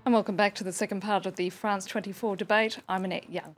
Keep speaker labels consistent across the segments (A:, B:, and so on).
A: And welcome back to the second part of the France 24 debate. I'm Annette Young.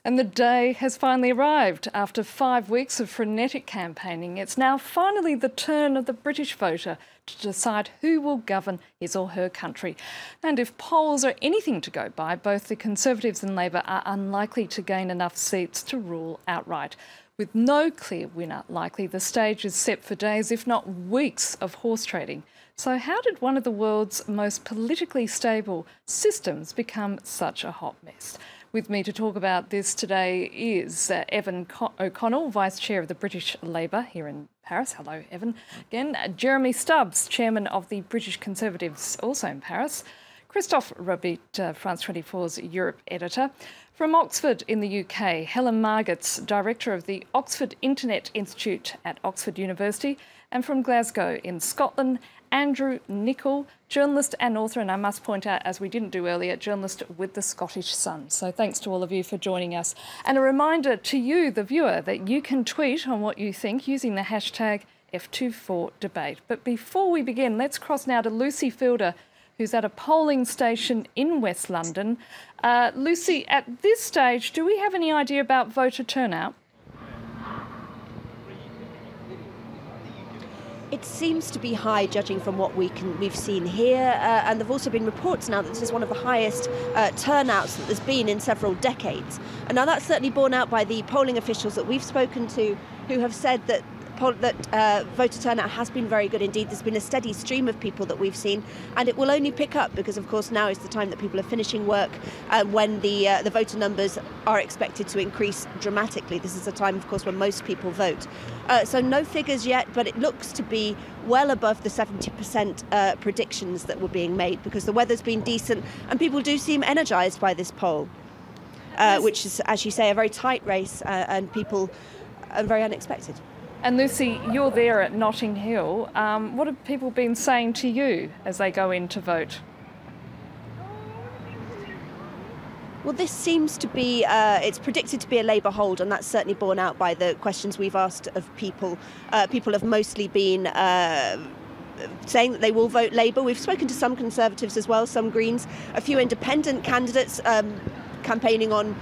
A: And the day has finally arrived. After 5 weeks of frenetic campaigning, it's now finally the turn of the British voter to decide who will govern his or her country. And if polls are anything to go by, both the Conservatives and Labor are unlikely to gain enough seats to rule outright. With no clear winner likely, the stage is set for days, if not weeks, of horse trading. So how did one of the world's most politically stable systems become such a hot mess? With me to talk about this today is Evan O'Connell, Vice Chair of the British Labour here in Paris. Hello, Evan. Again, Jeremy Stubbs, Chairman of the British Conservatives, also in Paris. Christophe Robit, France 24's Europe editor. From Oxford in the UK, Helen Margetts, Director of the Oxford Internet Institute at Oxford University. And from Glasgow in Scotland, Andrew Nicol, journalist and author, and I must point out, as we didn't do earlier, journalist with the Scottish Sun. So thanks to all of you for joining us. And a reminder to you, the viewer, that you can tweet on what you think using the hashtag F24debate. But before we begin, let's cross now to Lucy Fielder, who's at a polling station in West London. Lucy, at this stage, do we have any idea about voter turnout?
B: It seems to be high, judging from what we've seen here, and there have also been reports now that this is one of the highest turnouts that there's been in several decades. And now that's certainly borne out by the polling officials that we've spoken to, who have said that voter turnout has been very good indeed. There's been a steady stream of people that we've seen, and it will only pick up because, of course, now is the time that people are finishing work, when the voter numbers are expected to increase dramatically. This is a time, of course, when most people vote. So no figures yet, but it looks to be well above the 70% predictions that were being made, because the weather's been decent and people do seem energised by this poll, which is, as you say, a very tight race, and people are very unexpected.
A: And Lucy, you're there at Notting Hill. What have people been saying to you as they go in to vote?
B: Well, this seems to be, it's predicted to be a Labour hold, and that's certainly borne out by the questions we've asked of people. People have mostly been saying that they will vote Labour. We've spoken to some Conservatives as well, some Greens, a few independent candidates campaigning on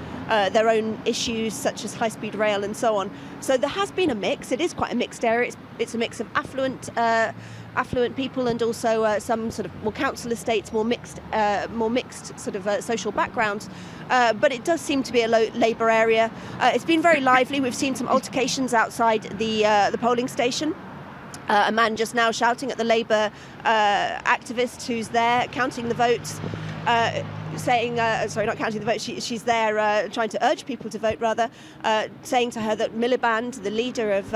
B: their own issues such as high-speed rail and so on. So there has been a mix. It is quite a mixed area. It's a mix of affluent people and also some sort of more council estates, more mixed sort of social backgrounds. But it does seem to be a Labour area. It's been very lively. We've seen some altercations outside the polling station. A man just now shouting at the Labour activist who's there counting the votes. Saying, sorry, not counting the vote, she's there trying to urge people to vote, rather, saying to her that Miliband, the leader of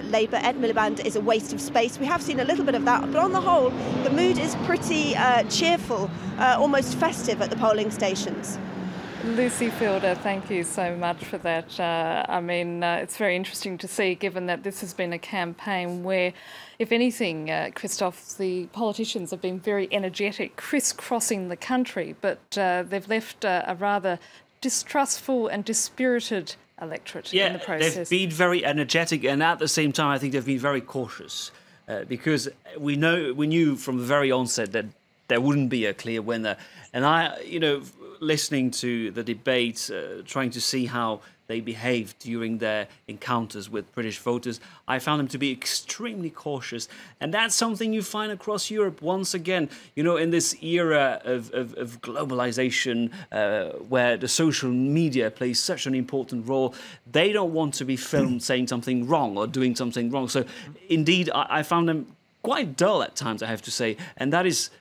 B: Labour, Ed Miliband, is a waste of space. We have seen a little bit of that, but on the whole, the mood is pretty cheerful, almost festive at the polling stations.
A: Lucy Fielder, thank you so much for that. I mean, it's very interesting to see, given that this has been a campaign where, if anything, Christophe, the politicians have been very energetic, crisscrossing the country, but they've left a rather distrustful and dispirited electorate in the process.
C: They've been very energetic, and at the same time, I think they've been very cautious, because we knew from the very onset that there wouldn't be a clear winner. And listening to the debate, trying to see how they behaved during their encounters with British voters, I found them to be extremely cautious. And that's something you find across Europe once again. In this era of globalization, where the social media plays such an important role, they don't want to be filmed saying something wrong or doing something wrong. So indeed, I found them quite dull at times, I have to say. And that is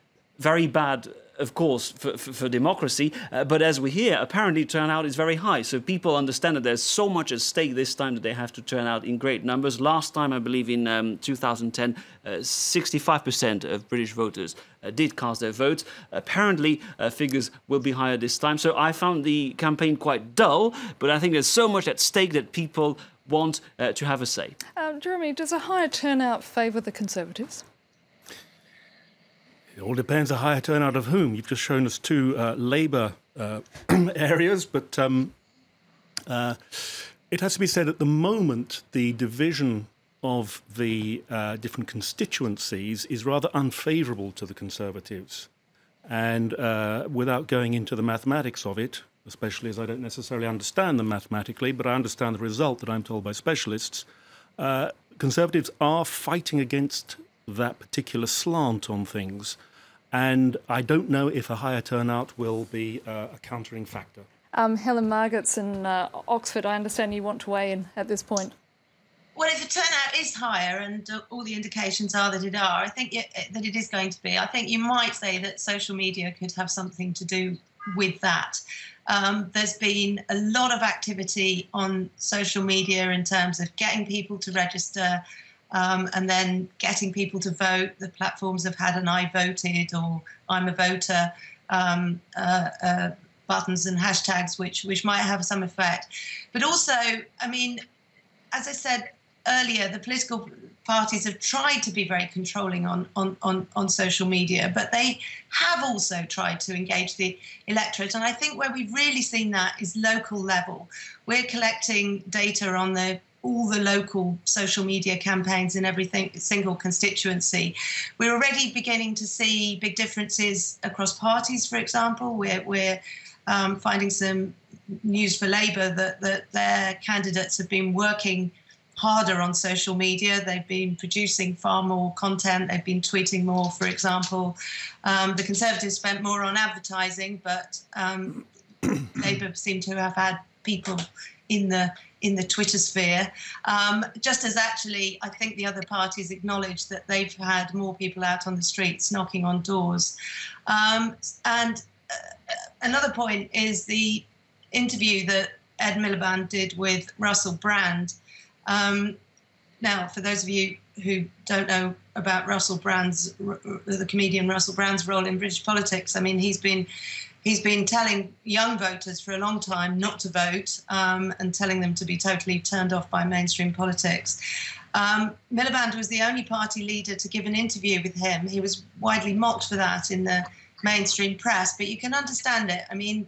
C: very bad, of course, for democracy, but as we hear, apparently turnout is very high. So people understand that there's so much at stake this time that they have to turn out in great numbers. Last time, I believe in 2010, 65% of British voters did cast their vote. Apparently, figures will be higher this time. So I found the campaign quite dull, but I think there's so much at stake that people want to have a say.
A: Jeremy, does a higher turnout favour the Conservatives?
D: It all depends a higher turnout of whom. You've just shown us two Labour areas, but it has to be said at the moment the division of the different constituencies is rather unfavourable to the Conservatives. And without going into the mathematics of it, especially as I don't necessarily understand them mathematically, but I understand the result that I'm told by specialists, Conservatives are fighting against that particular slant on things. And I don't know if a higher turnout will be a countering factor.
A: Helen Margetts in Oxford, I understand you want to weigh in at this point.
E: Well, if the turnout is higher, and all the indications are that I think that it is going to be, I think you might say that social media could have something to do with that. There's been a lot of activity on social media in terms of getting people to register and then getting people to vote. The platforms have had an I voted or I'm a voter buttons and hashtags, which might have some effect. But also, I mean, as I said earlier, the political parties have tried to be very controlling on social media, but they have also tried to engage the electorate. And I think where we've really seen that is local level. We're collecting data on all the local social media campaigns in single constituency. We're already beginning to see big differences across parties, for example. We're finding some news for Labour that their candidates have been working harder on social media. They've been producing far more content. They've been tweeting more, for example. The Conservatives spent more on advertising, but Labour seem to have had people in the Twitter sphere. Just as actually, I think the other parties acknowledge that they've had more people out on the streets knocking on doors. And another point is the interview that Ed Miliband did with Russell Brand. Now, for those of you who don't know about the comedian Russell Brand's role in British politics, I mean, he's been telling young voters for a long time not to vote and telling them to be totally turned off by mainstream politics. Miliband was the only party leader to give an interview with him. He was widely mocked for that in the mainstream press, but you can understand it. I mean,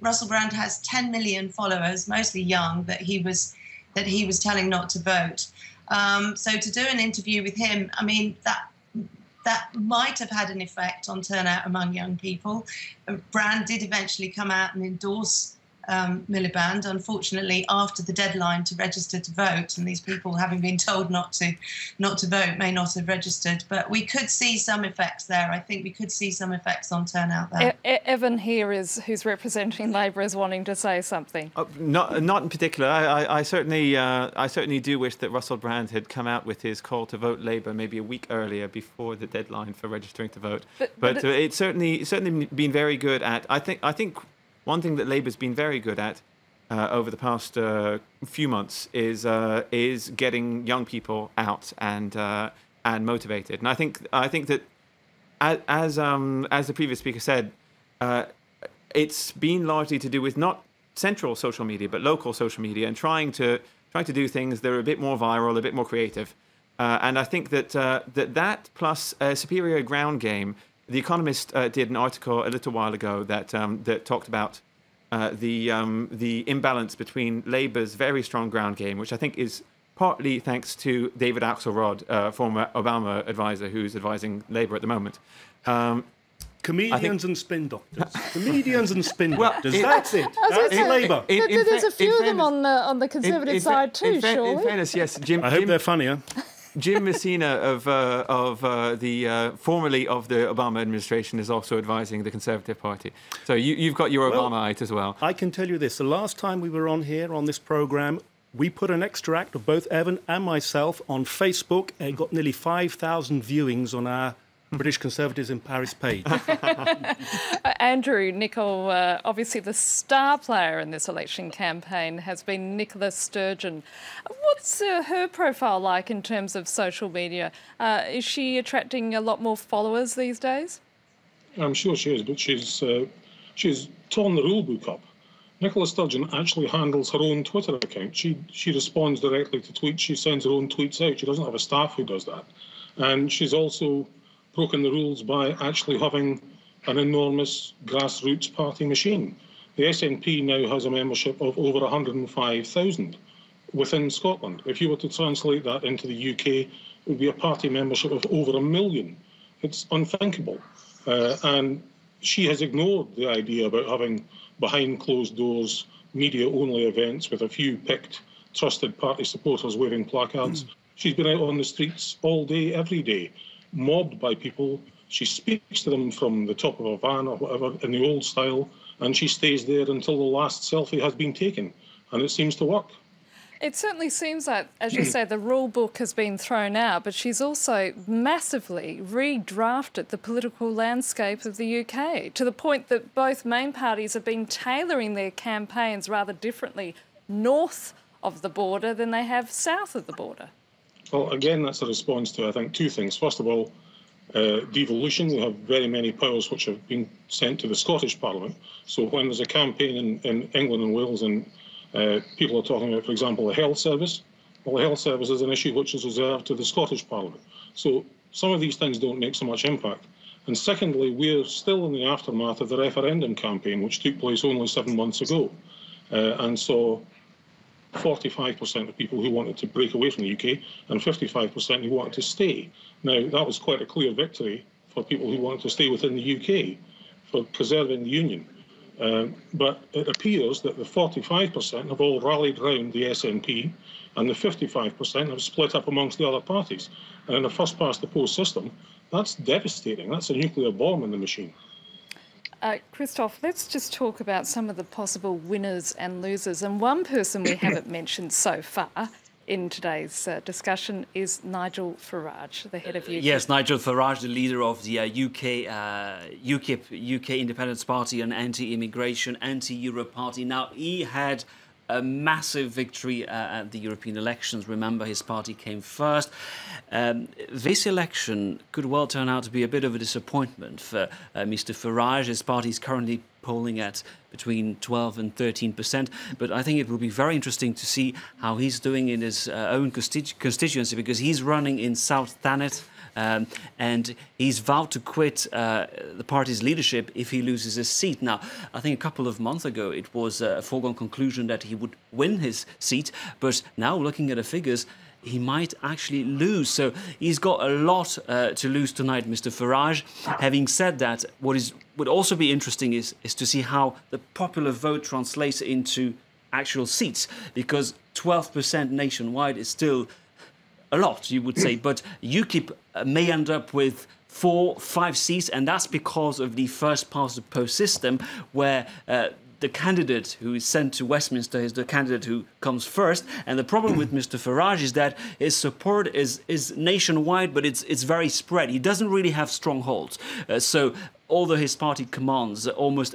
E: Russell Brand has 10 million followers, mostly young, that he was telling not to vote. So to do an interview with him, I mean, that might have had an effect on turnout among young people. Brand did eventually come out and endorse Miliband, unfortunately, after the deadline to register to vote, and these people, having been told not to vote, may not have registered. But we could see some effects there. I think we could see some effects on turnout there.
A: Evan here who's representing Labour, is wanting to say something.
F: Not in particular. I certainly do wish that Russell Brand had come out with his call to vote Labour maybe a week earlier before the deadline for registering to vote. But it's certainly been very good at. I think. One thing that Labour's been very good at over the past few months is getting young people out and motivated. And I think that as the previous speaker said, it's been largely to do with not central social media but local social media and trying to do things that are a bit more viral, a bit more creative. And I think that plus a superior ground game. The Economist did an article a little while ago that talked about the imbalance between Labour's very strong ground game, which I think is partly thanks to David Axelrod, former Obama advisor, who's advising Labour at the moment.
D: Comedians and spin doctors. Comedians and spin doctors. That's it. That's
A: Labour. There's a few of them on the Conservative side too, surely.
F: In fairness, yes.
D: I hope they're funnier.
F: Jim Messina of the formerly of the Obama administration is also advising the Conservative Party. So you've got your Obamaite as well.
D: I can tell you this: the last time we were on here on this programme, we put an extract of both Evan and myself on Facebook and got nearly 5,000 viewings on our British Conservatives in Paris page.
A: Andrew, Nicole, obviously the star player in this election campaign has been Nicola Sturgeon. What's her profile like in terms of social media? Is she attracting a lot more followers these days?
G: I'm sure she is, but she's torn the rule book up. Nicola Sturgeon actually handles her own Twitter account. She responds directly to tweets. She sends her own tweets out. She doesn't have a staff who does that. And she's also broken the rules by actually having an enormous grassroots party machine. The SNP now has a membership of over 105,000 within Scotland. If you were to translate that into the UK, it would be a party membership of over 1 million. It's unthinkable. And she has ignored the idea about having behind closed doors media-only events with a few picked, trusted party supporters waving placards. She's been out on the streets all day, every day, mobbed by people. She speaks to them from the top of a van or whatever in the old style, and she stays there until the last selfie has been taken, and it seems to work.
A: It certainly seems like, as you say, the rule book has been thrown out, but she's also massively redrafted the political landscape of the UK to the point that both main parties have been tailoring their campaigns rather differently north of the border than they have south of the border.
G: Well, again, that's a response to, I think, two things. First of all, devolution. We have very many powers which have been sent to the Scottish Parliament. So when there's a campaign in England and Wales and people are talking about, for example, the health service, well, the health service is an issue which is reserved to the Scottish Parliament. So some of these things don't make so much impact. And secondly, we're still in the aftermath of the referendum campaign, which took place only 7 months ago. And so 45% of people who wanted to break away from the UK and 55% who wanted to stay. Now, that was quite a clear victory for people who wanted to stay within the UK for preserving the Union. But it appears that the 45% have all rallied round the SNP and the 55% have split up amongst the other parties. And in a first-past-the-post system, that's devastating. That's a nuclear bomb in the machine.
A: Christoph, let's just talk about some of the possible winners and losers. And one person we haven't mentioned so far in today's discussion is Nigel Farage, the head of UKIP.
C: Yes, Nigel Farage, the leader of the UKIP, UK Independence Party, an anti-immigration, anti-Europe party. Now, he had a massive victory at the European elections. Remember, his party came first. This election could well turn out to be a bit of a disappointment for Mr. Farage. His party is currently polling at between 12 and 13%. But I think it will be very interesting to see how he's doing in his own constituency, because he's running in South Thanet. And he's vowed to quit the party's leadership if he loses his seat. Now, I think a couple of months ago it was a foregone conclusion that he would win his seat, but now looking at the figures, he might actually lose. So he's got a lot to lose tonight, Mr. Farage. Having said that, what would also be interesting is to see how the popular vote translates into actual seats, because 12% nationwide is still a lot, you would say, but UKIP may end up with 4-5 seats, and that's because of the first-past-the-post system, where the candidate who is sent to Westminster is the candidate who comes first. And the problem with Mr. Farage is that his support is nationwide, but it's very spread. He doesn't really have strongholds. So although his party commands almost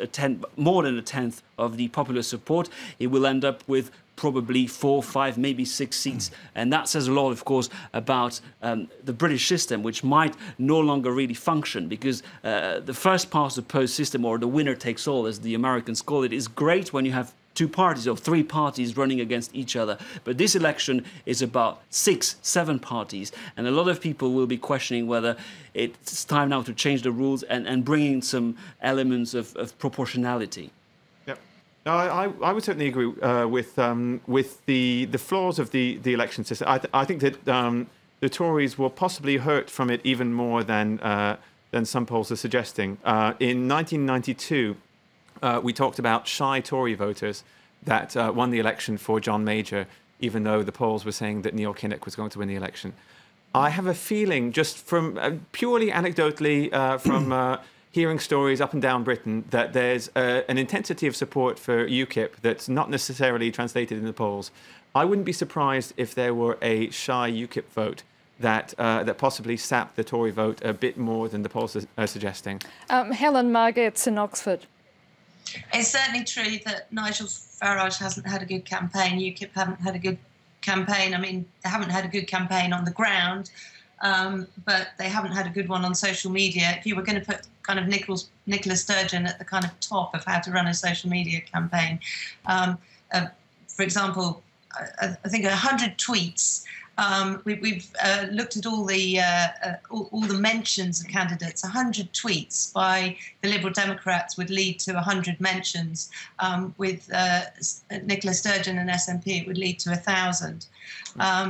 C: more than a tenth of the popular support, he will end up with probably 4, 5, maybe 6 seats. And that says a lot, of course, about the British system, which might no longer really function, because the first-past-the-post system, or the winner-takes-all, as the Americans call it, is great when you have 2 parties or 3 parties running against each other. But this election is about 6, 7 parties. And a lot of people will be questioning whether it's time now to change the rules and bring in some elements of proportionality.
F: No, I would certainly agree with the flaws of the election system. I think that the Tories will possibly hurt from it even more than some polls are suggesting. In 1992, we talked about shy Tory voters that won the election for John Major, even though the polls were saying that Neil Kinnock was going to win the election. I have a feeling, just from purely anecdotally from hearing stories up and down Britain, that there's an intensity of support for UKIP that's not necessarily translated in the polls. I wouldn't be surprised if there were a shy UKIP vote that possibly sapped the Tory vote a bit more than the polls are suggesting.
A: Helen Margetts in Oxford.
E: It's certainly true that Nigel Farage hasn't had a good campaign. UKIP haven't had a good campaign. I mean, they haven't had a good campaign on the ground, but they haven't had a good one on social media. If you were going to put kind of Nicola Sturgeon at the kind of top of how to run a social media campaign, for example, I think 100 tweets We've looked at all the mentions of candidates. 100 tweets by the Liberal Democrats would lead to 100 mentions. With Nicola Sturgeon and SNP, it would lead to 1,000.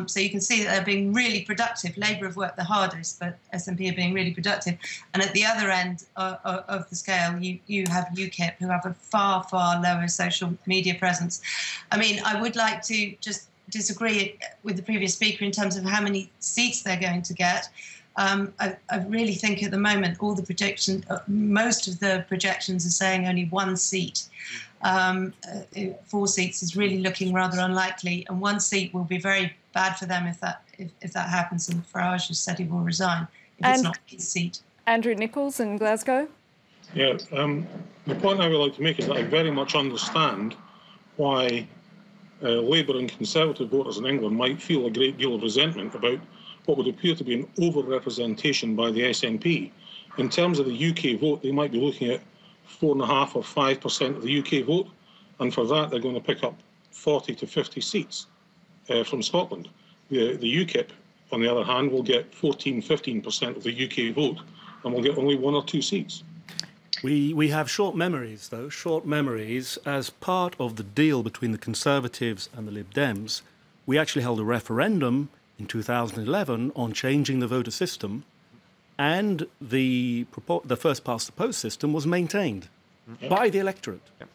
E: So you can see that they're being really productive. Labour have worked the hardest, but SNP are being really productive. And at the other end of the scale, you have UKIP, who have a far, far lower social media presence. I mean, I would like to just disagree with the previous speaker in terms of how many seats they're going to get. I really think at the moment all the projections, most of the projections are saying only 1 seat. 4 seats is really looking rather unlikely, and 1 seat will be very bad for them if that happens. And Farage has said he will resign if it's not his seat.
A: Andrew Nicholls in Glasgow.
G: Yeah, the point I would like to make is that I very much understand why Labour and Conservative voters in England might feel a great deal of resentment about what would appear to be an over-representation by the SNP. In terms of the UK vote, they might be looking at 4.5 or 5% of the UK vote, and for that they're going to pick up 40 to 50 seats from Scotland. The UKIP, on the other hand, will get 14-15% of the UK vote and will get only 1 or 2 seats.
D: We have short memories, though, short memories. As part of the deal between the Conservatives and the Lib Dems, we actually held a referendum in 2011 on changing the voter system, and the first-past-the-post system was maintained by the electorate. Yeah.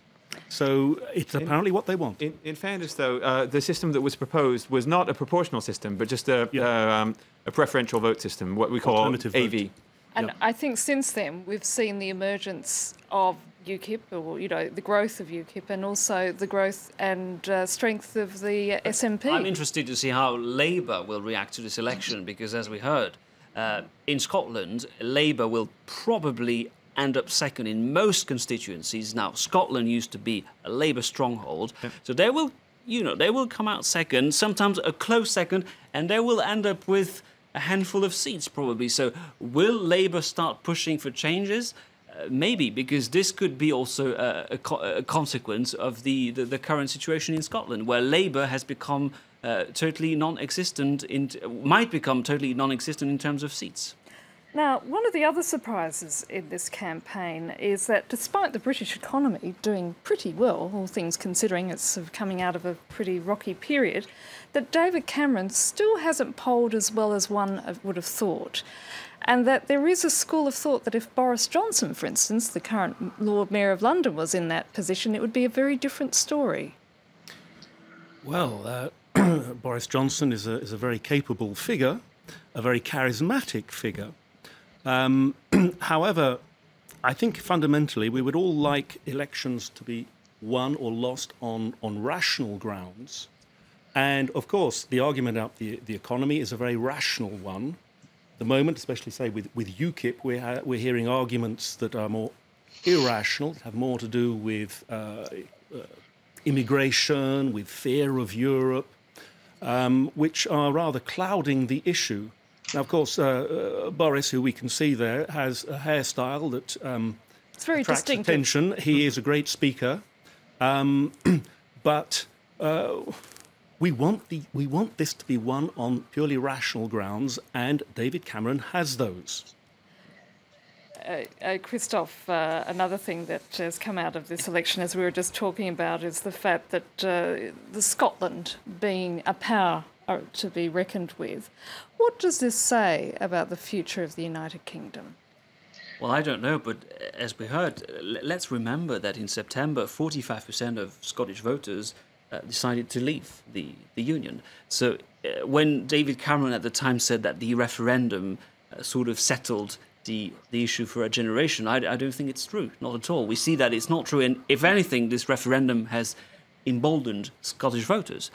D: So it's apparently what they want.
F: In fairness, though, the system that was proposed was not a proportional system, but just a preferential vote system, what we call AV. Vote.
A: And I think since then we've seen the emergence of UKIP, or the growth of UKIP, and also the growth and strength of the SNP.
C: I'm interested to see how Labour will react to this election, because as we heard, in Scotland, Labour will probably end up second in most constituencies. Now, Scotland used to be a Labour stronghold, so they will, they will come out second, sometimes a close second, and they will end up with a handful of seats probably. So will Labour start pushing for changes? Maybe, because this could be also a consequence of the current situation in Scotland, where Labour has become totally non-existent, might become totally non-existent in terms of seats.
A: Now, one of the other surprises in this campaign is that despite the British economy doing pretty well, all things considering, it's sort of coming out of a pretty rocky period, that David Cameron still hasn't polled as well as one would have thought. And that there is a school of thought that if Boris Johnson, for instance, the current Lord Mayor of London, was in that position, it would be a very different story.
D: Well, Boris Johnson is a very capable figure, a very charismatic figure. However, I think fundamentally we would all like elections to be won or lost on rational grounds. And, of course, the argument about the economy is a very rational one. At the moment, especially, say, with UKIP, we're hearing arguments that are more irrational, that have more to do with immigration, with fear of Europe, which are rather clouding the issue. Now, of course, Boris, who we can see there, has a hairstyle that
A: it's very
D: attracts
A: distinctive.
D: attention. He is a great speaker, but we want this to be won on purely rational grounds, and David Cameron has those.
A: Christoph, another thing that has come out of this election, as we were just talking about, is the fact that the Scotland being a power to be reckoned with. What does this say about the future of the United Kingdom?
C: Well, I don't know, but as we heard, let's remember that in September, 45% of Scottish voters decided to leave the Union. So when David Cameron at the time said that the referendum sort of settled the issue for a generation, I don't think it's true, not at all. We see that it's not true, and if anything, this referendum has emboldened Scottish voters.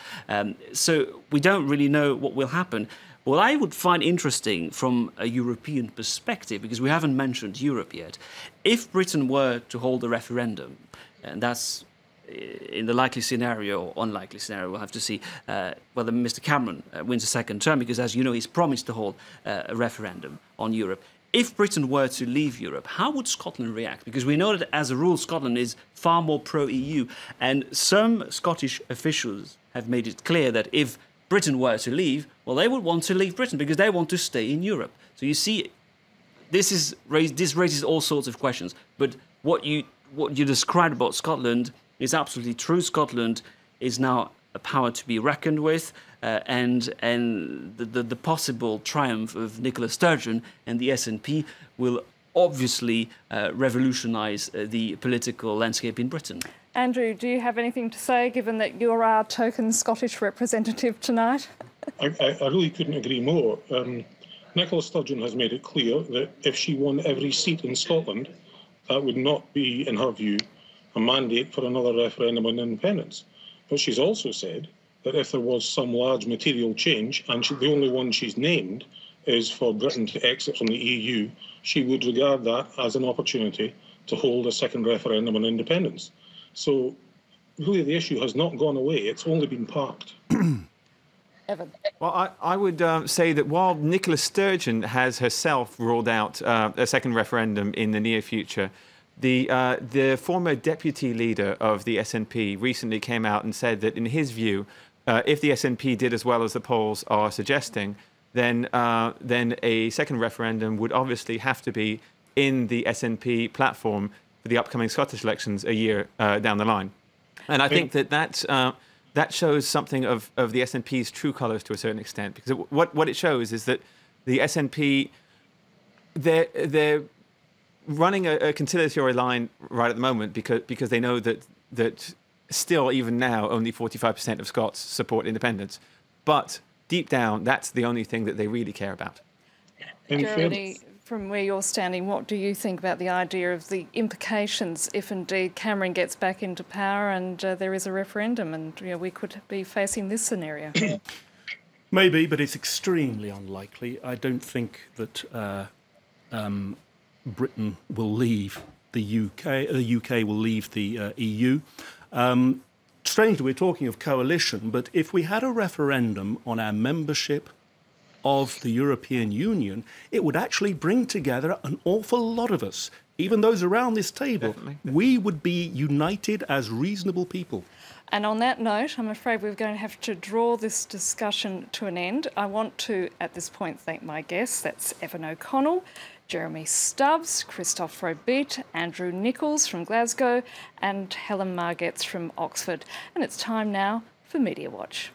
C: So we don't really know what will happen. What I would find interesting from a European perspective, because we haven't mentioned Europe yet, if Britain were to hold a referendum, and that's in the likely scenario or unlikely scenario, we'll have to see whether Mr. Cameron wins a second term, because as you know, he's promised to hold a referendum on Europe. If Britain were to leave Europe, how would Scotland react? Because we know that, as a rule, Scotland is far more pro-EU. And some Scottish officials have made it clear that if Britain were to leave, well, they would want to leave Britain because they want to stay in Europe. So you see, this raises all sorts of questions. But what you described about Scotland is absolutely true. Scotland is now a power to be reckoned with, and the possible triumph of Nicola Sturgeon and the SNP will obviously revolutionise the political landscape in Britain.
A: Andrew, do you have anything to say, given that you're our token Scottish representative tonight?
G: I really couldn't agree more. Nicola Sturgeon has made it clear that if she won every seat in Scotland, that would not be, in her view, a mandate for another referendum on independence. But she's also said that if there was some large material change, and the only one she's named is for Britain to exit from the EU, she would regard that as an opportunity to hold a second referendum on independence. So really the issue has not gone away, it's only been parked.
A: Evan.
F: Well, I would say that while Nicola Sturgeon has herself ruled out a second referendum in the near future, the former deputy leader of the SNP recently came out and said that in his view, if the SNP did as well as the polls are suggesting, then a second referendum would obviously have to be in the SNP platform for the upcoming Scottish elections a year down the line. And I think that shows something of the SNP's true colours to a certain extent, because what it shows is that the SNP, they're running a conciliatory line right at the moment because they know that still, even now, only 45% of Scots support independence. But deep down, that's the only thing that they really care about.
A: Jeremy, from where you're standing, what do you think about the idea of the implications if indeed Cameron gets back into power and there is a referendum and we could be facing this scenario?
D: Maybe, but it's extremely unlikely. I don't think that Britain will leave the UK. The UK will leave the EU. Strangely, we're talking of coalition, but if we had a referendum on our membership of the European Union, it would actually bring together an awful lot of us. Even those around this table, definitely. We would be united as reasonable people.
A: And on that note, I'm afraid we're going to have to draw this discussion to an end. I want to, at this point, thank my guests. That's Evan O'Connell, Jeremy Stubbs, Christophe Robit, Andrew Nichols from Glasgow, and Helen Margetts from Oxford. And it's time now for Media Watch.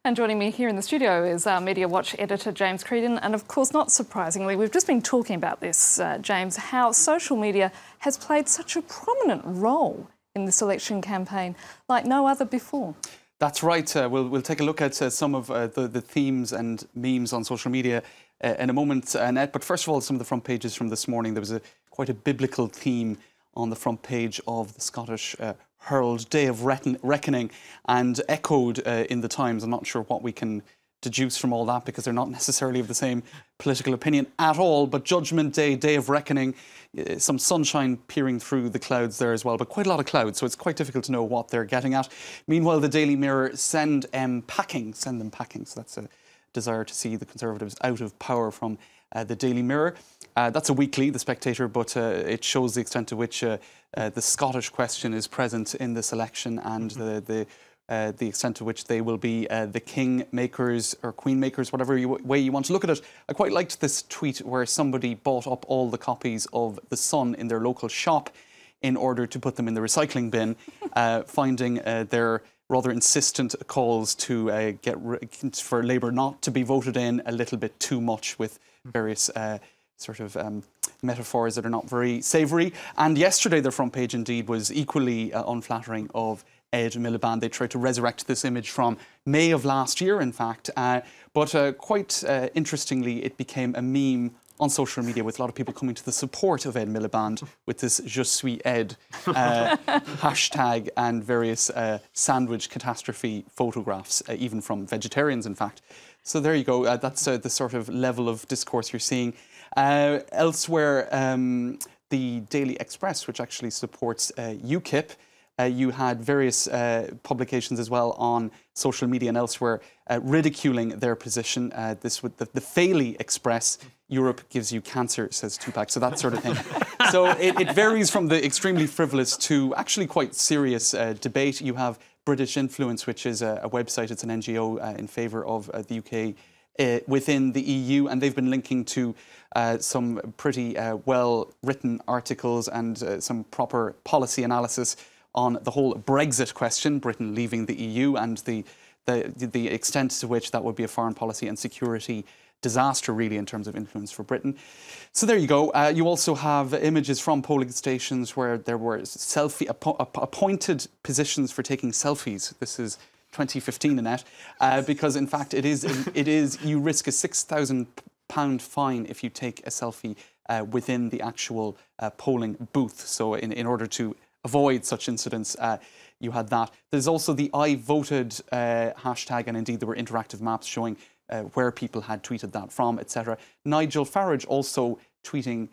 A: And joining me here in the studio is our Media Watch editor, James Creedon. And of course, not surprisingly, we've just been talking about this, James, how social media has played such a prominent role in this election campaign like no other before.
H: That's right. We'll take a look at some of the themes and memes on social media in a moment, Annette. But first of all, some of the front pages from this morning. There was quite a biblical theme on the front page of the Scottish Herald, Day of Reckoning, and echoed in the Times. I'm not sure what we can deduce from all that because they're not necessarily of the same political opinion at all. But Judgment Day, Day of Reckoning, some sunshine peering through the clouds there as well, but quite a lot of clouds, so it's quite difficult to know what they're getting at. Meanwhile, the Daily Mirror, send them packing. So that's a desire to see the Conservatives out of power from the Daily Mirror. That's a weekly, The Spectator, but it shows the extent to which the Scottish question is present in this election and the extent to which they will be the king makers or queen makers, whatever way you want to look at it. I quite liked this tweet where somebody bought up all the copies of The Sun in their local shop in order to put them in the recycling bin, finding their rather insistent calls to for Labour not to be voted in a little bit too much with various sort of metaphors that are not very savoury. And yesterday, their front page indeed was equally unflattering of Ed Miliband. They tried to resurrect this image from May of last year, in fact. But quite interestingly, it became a meme on social media with a lot of people coming to the support of Ed Miliband with this Je suis Ed hashtag and various sandwich catastrophe photographs, even from vegetarians, in fact. So there you go. That's the sort of level of discourse you're seeing. Elsewhere, the Daily Express, which actually supports UKIP, you had various publications as well on social media and elsewhere ridiculing their position. This with the Faily Express, Europe gives you cancer, says Tupac, so that sort of thing. So it varies from the extremely frivolous to actually quite serious debate. You have British Influence, which is a website, it's an NGO in favour of the UK within the EU, and they've been linking to some pretty well-written articles and some proper policy analysis on the whole Brexit question, Britain leaving the EU, and the extent to which that would be a foreign policy and security disaster, really, in terms of influence for Britain. So there you go. You also have images from polling stations where there were appointed positions for taking selfies. This is 2015, Annette, because in fact it is you risk a £6,000 fine if you take a selfie within the actual polling booth. So in order to avoid such incidents, you had that. There's also the I voted hashtag, and indeed there were interactive maps showing where people had tweeted that from, etc. Nigel Farage also tweeting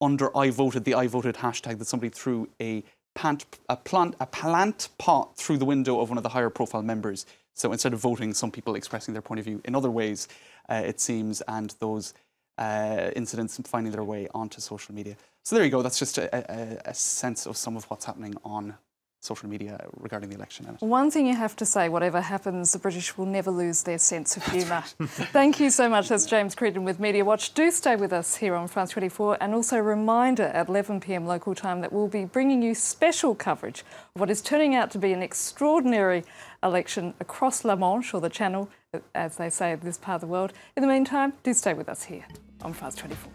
H: under I voted, the I voted hashtag, that somebody threw a plant pot through the window of one of the higher profile members. So instead of voting, some people expressing their point of view in other ways, it seems, and those incidents finding their way onto social media. So there you go. That's just a sense of some of what's happening on social media regarding the election.
A: One thing you have to say, whatever happens, the British will never lose their sense of humour. Thank you so much. That's James Creedon with Media Watch. Do stay with us here on France 24, and also a reminder at 11 p.m. local time that we'll be bringing you special coverage of what is turning out to be an extraordinary election across La Manche, or the Channel, as they say in this part of the world. In the meantime, do stay with us here on France 24.